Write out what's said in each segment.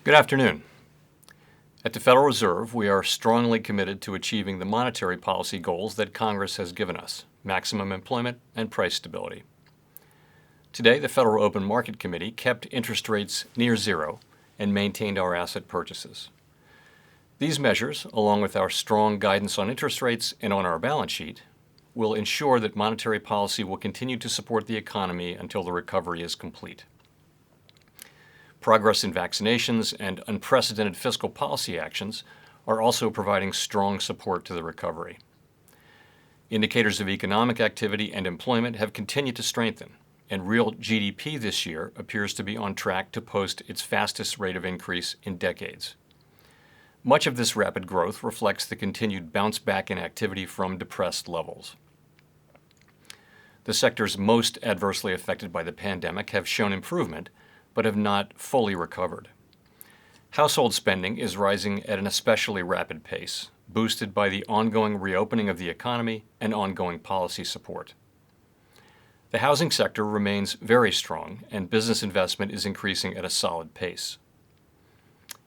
Good afternoon. At the Federal Reserve, we are strongly committed to achieving the monetary policy goals that Congress has given us: maximum employment and price stability. Today, the Federal Open Market Committee kept interest rates near zero and maintained our asset purchases. These measures, along with our strong guidance on interest rates and on our balance sheet, will ensure that monetary policy will continue to support the economy until the recovery is complete. Progress in vaccinations and unprecedented fiscal policy actions are also providing strong support to the recovery. Indicators of economic activity and employment have continued to strengthen, and real GDP this year appears to be on track to post its fastest rate of increase in decades. Much of this rapid growth reflects the continued bounce back in activity from depressed levels. The sectors most adversely affected by the pandemic have shown improvement, but have not fully recovered. Household spending is rising at an especially rapid pace, boosted by the ongoing reopening of the economy and ongoing policy support. The housing sector remains very strong, and business investment is increasing at a solid pace.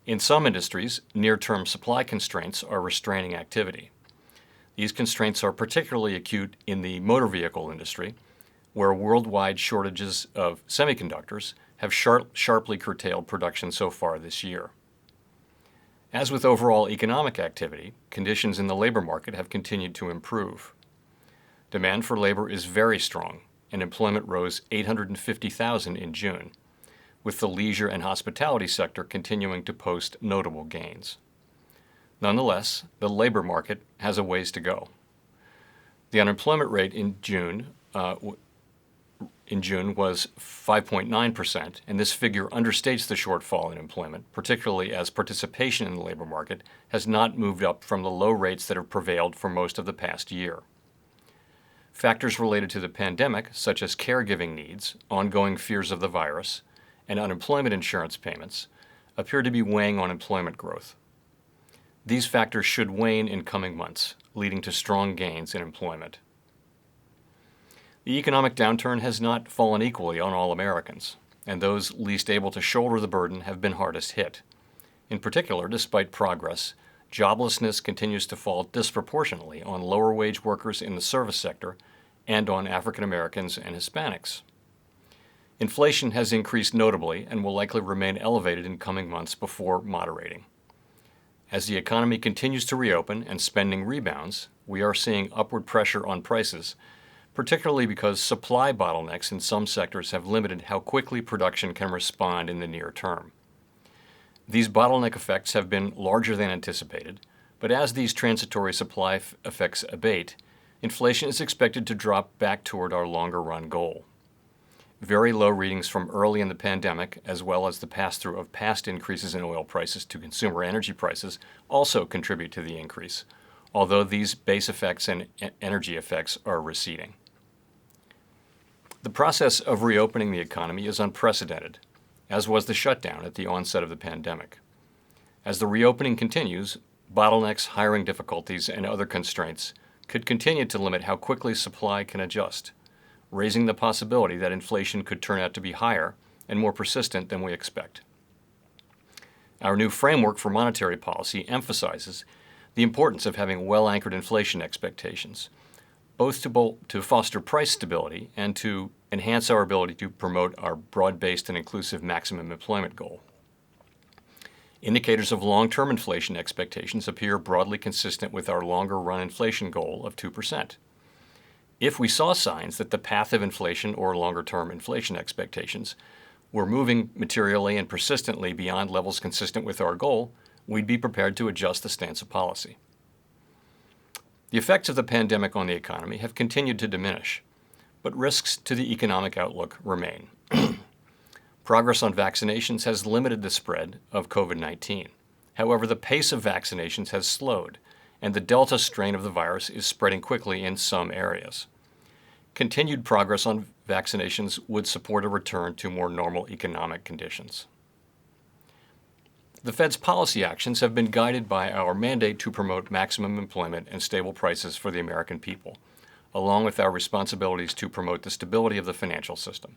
In some industries, near-term supply constraints are restraining activity. These constraints are particularly acute in the motor vehicle industry, where worldwide shortages of semiconductors have sharply curtailed production so far this year. As with overall economic activity, conditions in the labor market have continued to improve. Demand for labor is very strong, and employment rose 850,000 in June, with the leisure and hospitality sector continuing to post notable gains. Nonetheless, the labor market has a ways to go. The unemployment rate in June was 5.9%, and this figure understates the shortfall in employment, particularly as participation in the labor market has not moved up from the low rates that have prevailed for most of the past year. Factors related to the pandemic, such as caregiving needs, ongoing fears of the virus, and unemployment insurance payments, appear to be weighing on employment growth. These factors should wane in coming months, leading to strong gains in employment. The economic downturn has not fallen equally on all Americans, and those least able to shoulder the burden have been hardest hit. In particular, despite progress, joblessness continues to fall disproportionately on lower-wage workers in the service sector and on African Americans and Hispanics. Inflation has increased notably and will likely remain elevated in coming months before moderating. As the economy continues to reopen and spending rebounds, we are seeing upward pressure on prices, particularly because supply bottlenecks in some sectors have limited how quickly production can respond in the near term. These bottleneck effects have been larger than anticipated, but as these transitory supply effects abate, inflation is expected to drop back toward our longer-run goal. Very low readings from early in the pandemic, as well as the pass-through of past increases in oil prices to consumer energy prices, also contribute to the increase, although these base effects and energy effects are receding. The process of reopening the economy is unprecedented, as was the shutdown at the onset of the pandemic. As the reopening continues, bottlenecks, hiring difficulties, and other constraints could continue to limit how quickly supply can adjust, raising the possibility that inflation could turn out to be higher and more persistent than we expect. Our new framework for monetary policy emphasizes the importance of having well-anchored inflation expectations, both to foster price stability and to enhance our ability to promote our broad-based and inclusive maximum employment goal. Indicators of long-term inflation expectations appear broadly consistent with our longer-run inflation goal of 2%. If we saw signs that the path of inflation or longer-term inflation expectations were moving materially and persistently beyond levels consistent with our goal, we'd be prepared to adjust the stance of policy. The effects of the pandemic on the economy have continued to diminish, but risks to the economic outlook remain. Progress on vaccinations has limited the spread of COVID-19. However, the pace of vaccinations has slowed, and the Delta strain of the virus is spreading quickly in some areas. Continued progress on vaccinations would support a return to more normal economic conditions. The Fed's policy actions have been guided by our mandate to promote maximum employment and stable prices for the American people, along with our responsibilities to promote the stability of the financial system.